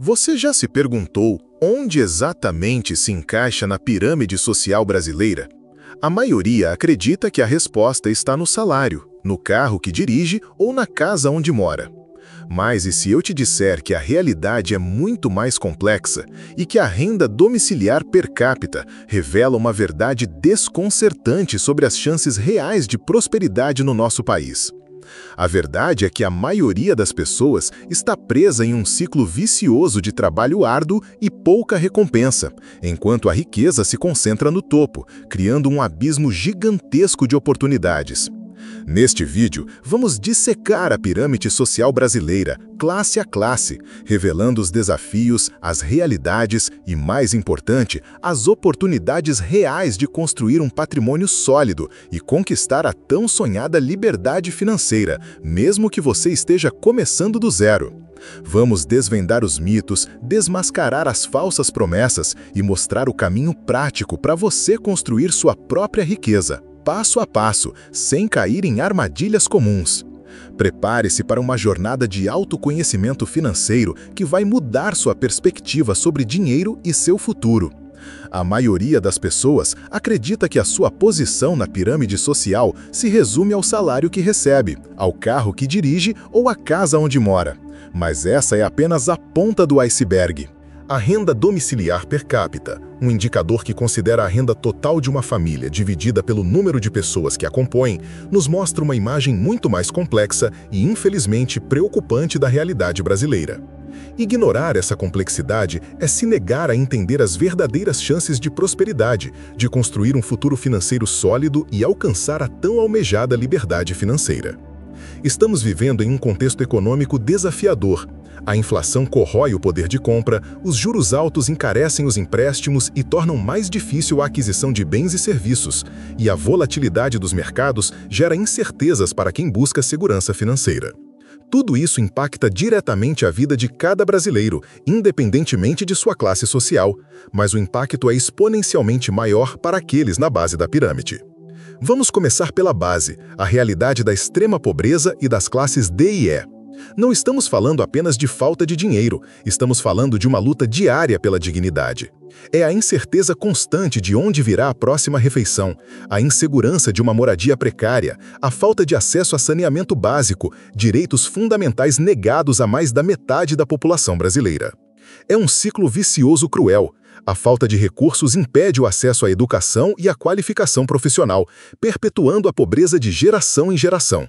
Você já se perguntou onde exatamente se encaixa na pirâmide social brasileira? A maioria acredita que a resposta está no salário, no carro que dirige ou na casa onde mora. Mas e se eu te disser que a realidade é muito mais complexa e que a renda domiciliar per capita revela uma verdade desconcertante sobre as chances reais de prosperidade no nosso país? A verdade é que a maioria das pessoas está presa em um ciclo vicioso de trabalho árduo e pouca recompensa, enquanto a riqueza se concentra no topo, criando um abismo gigantesco de oportunidades. Neste vídeo, vamos dissecar a pirâmide social brasileira, classe a classe, revelando os desafios, as realidades e, mais importante, as oportunidades reais de construir um patrimônio sólido e conquistar a tão sonhada liberdade financeira, mesmo que você esteja começando do zero. Vamos desvendar os mitos, desmascarar as falsas promessas e mostrar o caminho prático para você construir sua própria riqueza, passo a passo, sem cair em armadilhas comuns. Prepare-se para uma jornada de autoconhecimento financeiro que vai mudar sua perspectiva sobre dinheiro e seu futuro. A maioria das pessoas acredita que a sua posição na pirâmide social se resume ao salário que recebe, ao carro que dirige ou à casa onde mora. Mas essa é apenas a ponta do iceberg. A renda domiciliar per capita, um indicador que considera a renda total de uma família dividida pelo número de pessoas que a compõem, nos mostra uma imagem muito mais complexa e, infelizmente, preocupante da realidade brasileira. Ignorar essa complexidade é se negar a entender as verdadeiras chances de prosperidade, de construir um futuro financeiro sólido e alcançar a tão almejada liberdade financeira. Estamos vivendo em um contexto econômico desafiador. A inflação corrói o poder de compra, os juros altos encarecem os empréstimos e tornam mais difícil a aquisição de bens e serviços, e a volatilidade dos mercados gera incertezas para quem busca segurança financeira. Tudo isso impacta diretamente a vida de cada brasileiro, independentemente de sua classe social, mas o impacto é exponencialmente maior para aqueles na base da pirâmide. Vamos começar pela base, a realidade da extrema pobreza e das classes D e E. Não estamos falando apenas de falta de dinheiro, estamos falando de uma luta diária pela dignidade. É a incerteza constante de onde virá a próxima refeição, a insegurança de uma moradia precária, a falta de acesso a saneamento básico, direitos fundamentais negados a mais da metade da população brasileira. É um ciclo vicioso cruel. A falta de recursos impede o acesso à educação e à qualificação profissional, perpetuando a pobreza de geração em geração.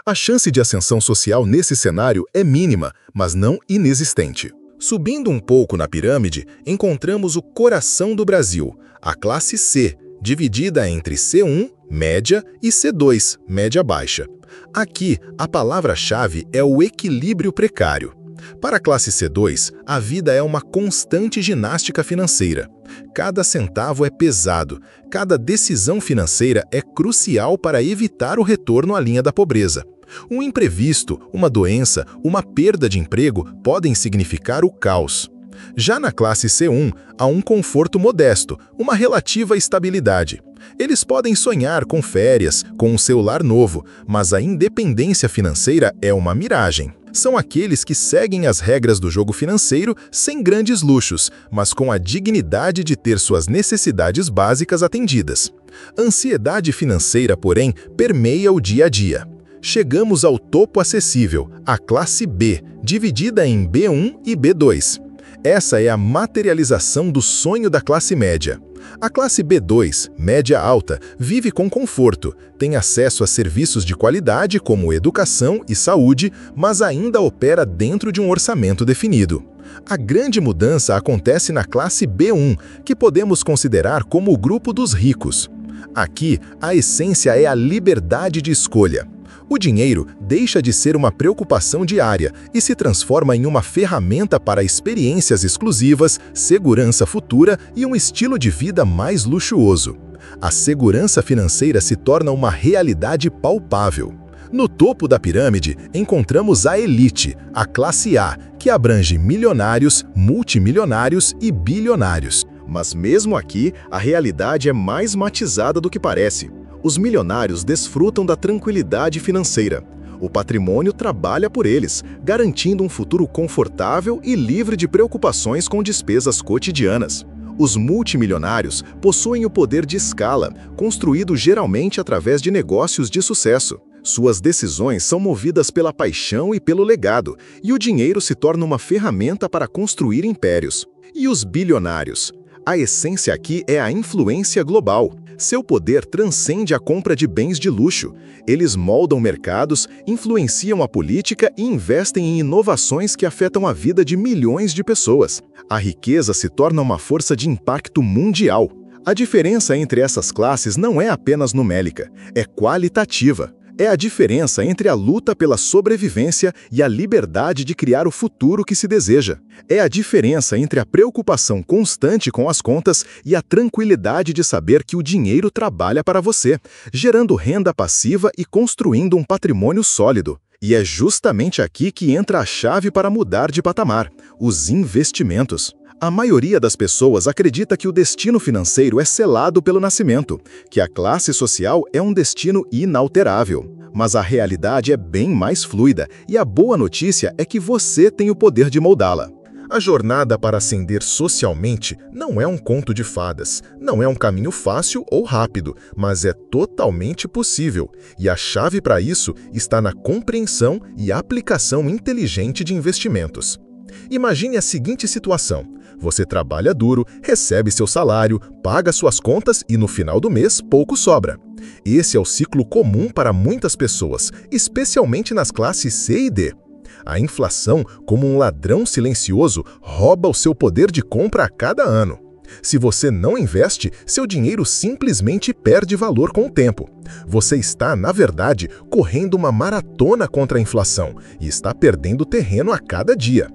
A chance de ascensão social nesse cenário é mínima, mas não inexistente. Subindo um pouco na pirâmide, encontramos o coração do Brasil, a classe C, dividida entre C1, média, e C2, média baixa. Aqui, a palavra-chave é o equilíbrio precário. Para a classe C2, a vida é uma constante ginástica financeira. Cada centavo é pesado, cada decisão financeira é crucial para evitar o retorno à linha da pobreza. Um imprevisto, uma doença, uma perda de emprego podem significar o caos. Já na classe C1, há um conforto modesto, uma relativa estabilidade. Eles podem sonhar com férias, com um celular novo, mas a independência financeira é uma miragem. São aqueles que seguem as regras do jogo financeiro sem grandes luxos, mas com a dignidade de ter suas necessidades básicas atendidas. A ansiedade financeira, porém, permeia o dia a dia. Chegamos ao topo acessível, a classe B, dividida em B1 e B2. Essa é a materialização do sonho da classe média. A classe B2, média alta, vive com conforto, tem acesso a serviços de qualidade como educação e saúde, mas ainda opera dentro de um orçamento definido. A grande mudança acontece na classe B1, que podemos considerar como o grupo dos ricos. Aqui, a essência é a liberdade de escolha. O dinheiro deixa de ser uma preocupação diária e se transforma em uma ferramenta para experiências exclusivas, segurança futura e um estilo de vida mais luxuoso. A segurança financeira se torna uma realidade palpável. No topo da pirâmide, encontramos a elite, a classe A, que abrange milionários, multimilionários e bilionários. Mas mesmo aqui, a realidade é mais matizada do que parece. Os milionários desfrutam da tranquilidade financeira. O patrimônio trabalha por eles, garantindo um futuro confortável e livre de preocupações com despesas cotidianas. Os multimilionários possuem o poder de escala, construído geralmente através de negócios de sucesso. Suas decisões são movidas pela paixão e pelo legado, e o dinheiro se torna uma ferramenta para construir impérios. E os bilionários? A essência aqui é a influência global. Seu poder transcende a compra de bens de luxo. Eles moldam mercados, influenciam a política e investem em inovações que afetam a vida de milhões de pessoas. A riqueza se torna uma força de impacto mundial. A diferença entre essas classes não é apenas numérica, é qualitativa. É a diferença entre a luta pela sobrevivência e a liberdade de criar o futuro que se deseja. É a diferença entre a preocupação constante com as contas e a tranquilidade de saber que o dinheiro trabalha para você, gerando renda passiva e construindo um patrimônio sólido. E é justamente aqui que entra a chave para mudar de patamar: os investimentos. A maioria das pessoas acredita que o destino financeiro é selado pelo nascimento, que a classe social é um destino inalterável. Mas a realidade é bem mais fluida, e a boa notícia é que você tem o poder de moldá-la. A jornada para ascender socialmente não é um conto de fadas, não é um caminho fácil ou rápido, mas é totalmente possível. E a chave para isso está na compreensão e aplicação inteligente de investimentos. Imagine a seguinte situação: você trabalha duro, recebe seu salário, paga suas contas e no final do mês pouco sobra. Esse é o ciclo comum para muitas pessoas, especialmente nas classes C e D. A inflação, como um ladrão silencioso, rouba o seu poder de compra a cada ano. Se você não investe, seu dinheiro simplesmente perde valor com o tempo. Você está, na verdade, correndo uma maratona contra a inflação e está perdendo terreno a cada dia.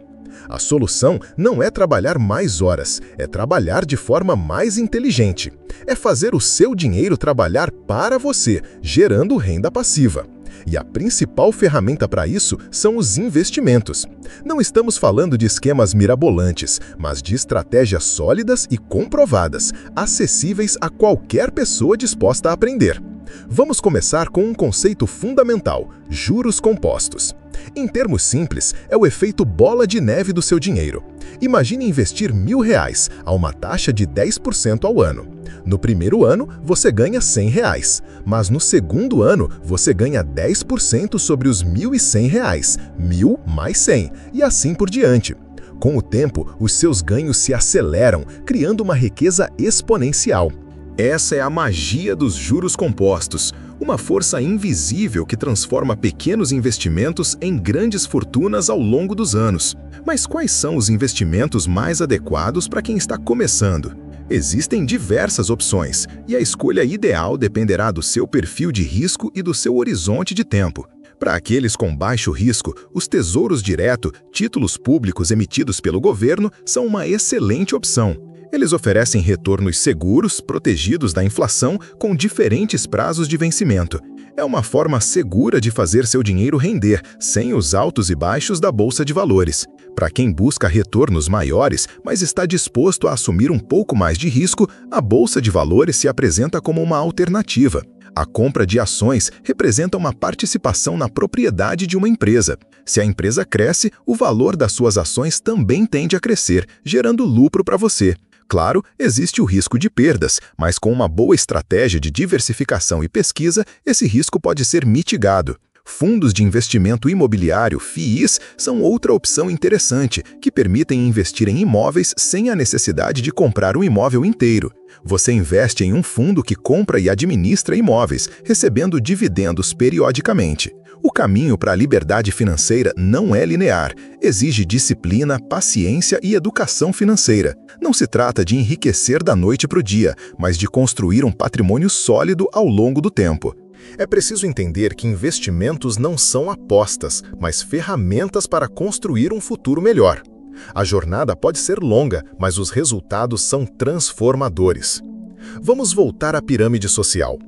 A solução não é trabalhar mais horas, é trabalhar de forma mais inteligente. É fazer o seu dinheiro trabalhar para você, gerando renda passiva. E a principal ferramenta para isso são os investimentos. Não estamos falando de esquemas mirabolantes, mas de estratégias sólidas e comprovadas, acessíveis a qualquer pessoa disposta a aprender. Vamos começar com um conceito fundamental: juros compostos. Em termos simples, é o efeito bola de neve do seu dinheiro. Imagine investir R$1.000 a uma taxa de 10% ao ano. No primeiro ano, você ganha R$100, mas no segundo ano, você ganha 10% sobre os R$1.100, 1.000 mais 100, e assim por diante. Com o tempo, os seus ganhos se aceleram, criando uma riqueza exponencial. Essa é a magia dos juros compostos, uma força invisível que transforma pequenos investimentos em grandes fortunas ao longo dos anos. Mas quais são os investimentos mais adequados para quem está começando? Existem diversas opções, e a escolha ideal dependerá do seu perfil de risco e do seu horizonte de tempo. Para aqueles com baixo risco, os tesouros direto, títulos públicos emitidos pelo governo, são uma excelente opção. Eles oferecem retornos seguros, protegidos da inflação, com diferentes prazos de vencimento. É uma forma segura de fazer seu dinheiro render, sem os altos e baixos da bolsa de valores. Para quem busca retornos maiores, mas está disposto a assumir um pouco mais de risco, a bolsa de valores se apresenta como uma alternativa. A compra de ações representa uma participação na propriedade de uma empresa. Se a empresa cresce, o valor das suas ações também tende a crescer, gerando lucro para você. Claro, existe o risco de perdas, mas com uma boa estratégia de diversificação e pesquisa, esse risco pode ser mitigado. Fundos de investimento imobiliário, FIIs, são outra opção interessante, que permitem investir em imóveis sem a necessidade de comprar um imóvel inteiro. Você investe em um fundo que compra e administra imóveis, recebendo dividendos periodicamente. O caminho para a liberdade financeira não é linear, exige disciplina, paciência e educação financeira. Não se trata de enriquecer da noite para o dia, mas de construir um patrimônio sólido ao longo do tempo. É preciso entender que investimentos não são apostas, mas ferramentas para construir um futuro melhor. A jornada pode ser longa, mas os resultados são transformadores. Vamos voltar à pirâmide social.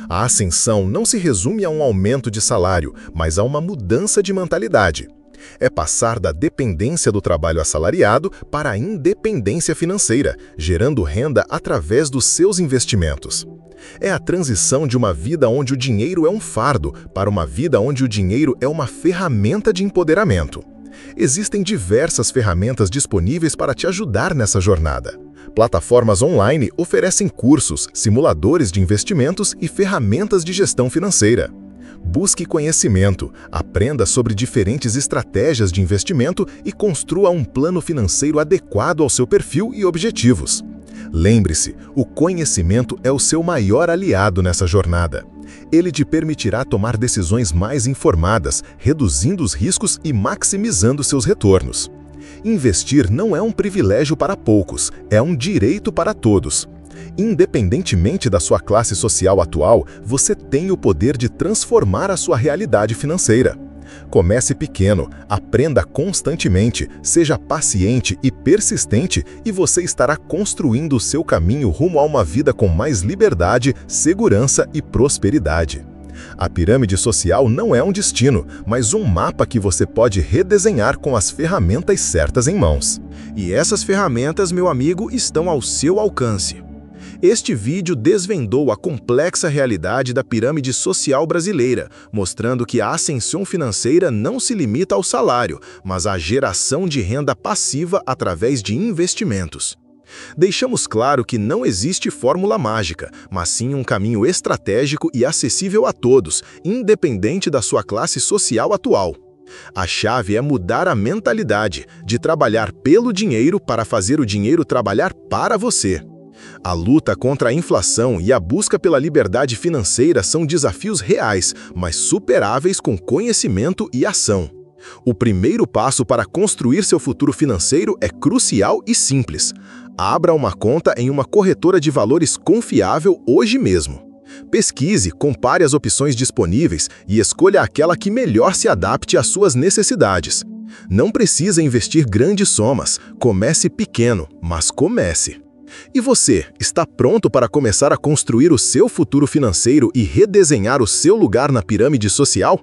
A ascensão não se resume a um aumento de salário, mas a uma mudança de mentalidade. É passar da dependência do trabalho assalariado para a independência financeira, gerando renda através dos seus investimentos. É a transição de uma vida onde o dinheiro é um fardo para uma vida onde o dinheiro é uma ferramenta de empoderamento. Existem diversas ferramentas disponíveis para te ajudar nessa jornada. Plataformas online oferecem cursos, simuladores de investimentos e ferramentas de gestão financeira. Busque conhecimento, aprenda sobre diferentes estratégias de investimento e construa um plano financeiro adequado ao seu perfil e objetivos. Lembre-se, o conhecimento é o seu maior aliado nessa jornada. Ele te permitirá tomar decisões mais informadas, reduzindo os riscos e maximizando seus retornos. Investir não é um privilégio para poucos, é um direito para todos. Independentemente da sua classe social atual, você tem o poder de transformar a sua realidade financeira. Comece pequeno, aprenda constantemente, seja paciente e persistente e você estará construindo o seu caminho rumo a uma vida com mais liberdade, segurança e prosperidade. A pirâmide social não é um destino, mas um mapa que você pode redesenhar com as ferramentas certas em mãos. E essas ferramentas, meu amigo, estão ao seu alcance. Este vídeo desvendou a complexa realidade da pirâmide social brasileira, mostrando que a ascensão financeira não se limita ao salário, mas à geração de renda passiva através de investimentos. Deixamos claro que não existe fórmula mágica, mas sim um caminho estratégico e acessível a todos, independente da sua classe social atual. A chave é mudar a mentalidade, de trabalhar pelo dinheiro para fazer o dinheiro trabalhar para você. A luta contra a inflação e a busca pela liberdade financeira são desafios reais, mas superáveis com conhecimento e ação. O primeiro passo para construir seu futuro financeiro é crucial e simples. Abra uma conta em uma corretora de valores confiável hoje mesmo. Pesquise, compare as opções disponíveis e escolha aquela que melhor se adapte às suas necessidades. Não precisa investir grandes somas, comece pequeno, mas comece. E você, está pronto para começar a construir o seu futuro financeiro e redesenhar o seu lugar na pirâmide social?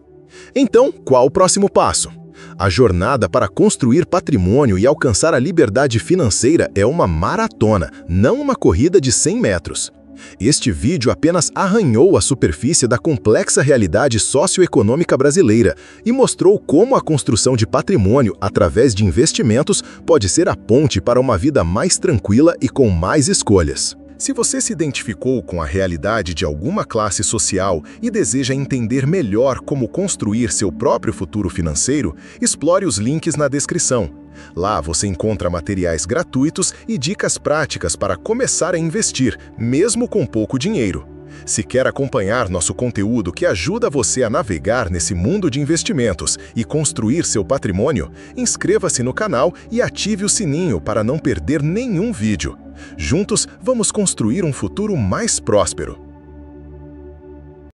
Então, qual o próximo passo? A jornada para construir patrimônio e alcançar a liberdade financeira é uma maratona, não uma corrida de 100 metros. Este vídeo apenas arranhou a superfície da complexa realidade socioeconômica brasileira e mostrou como a construção de patrimônio através de investimentos pode ser a ponte para uma vida mais tranquila e com mais escolhas. Se você se identificou com a realidade de alguma classe social e deseja entender melhor como construir seu próprio futuro financeiro, explore os links na descrição. Lá você encontra materiais gratuitos e dicas práticas para começar a investir, mesmo com pouco dinheiro. Se quer acompanhar nosso conteúdo que ajuda você a navegar nesse mundo de investimentos e construir seu patrimônio, inscreva-se no canal e ative o sininho para não perder nenhum vídeo. Juntos, vamos construir um futuro mais próspero.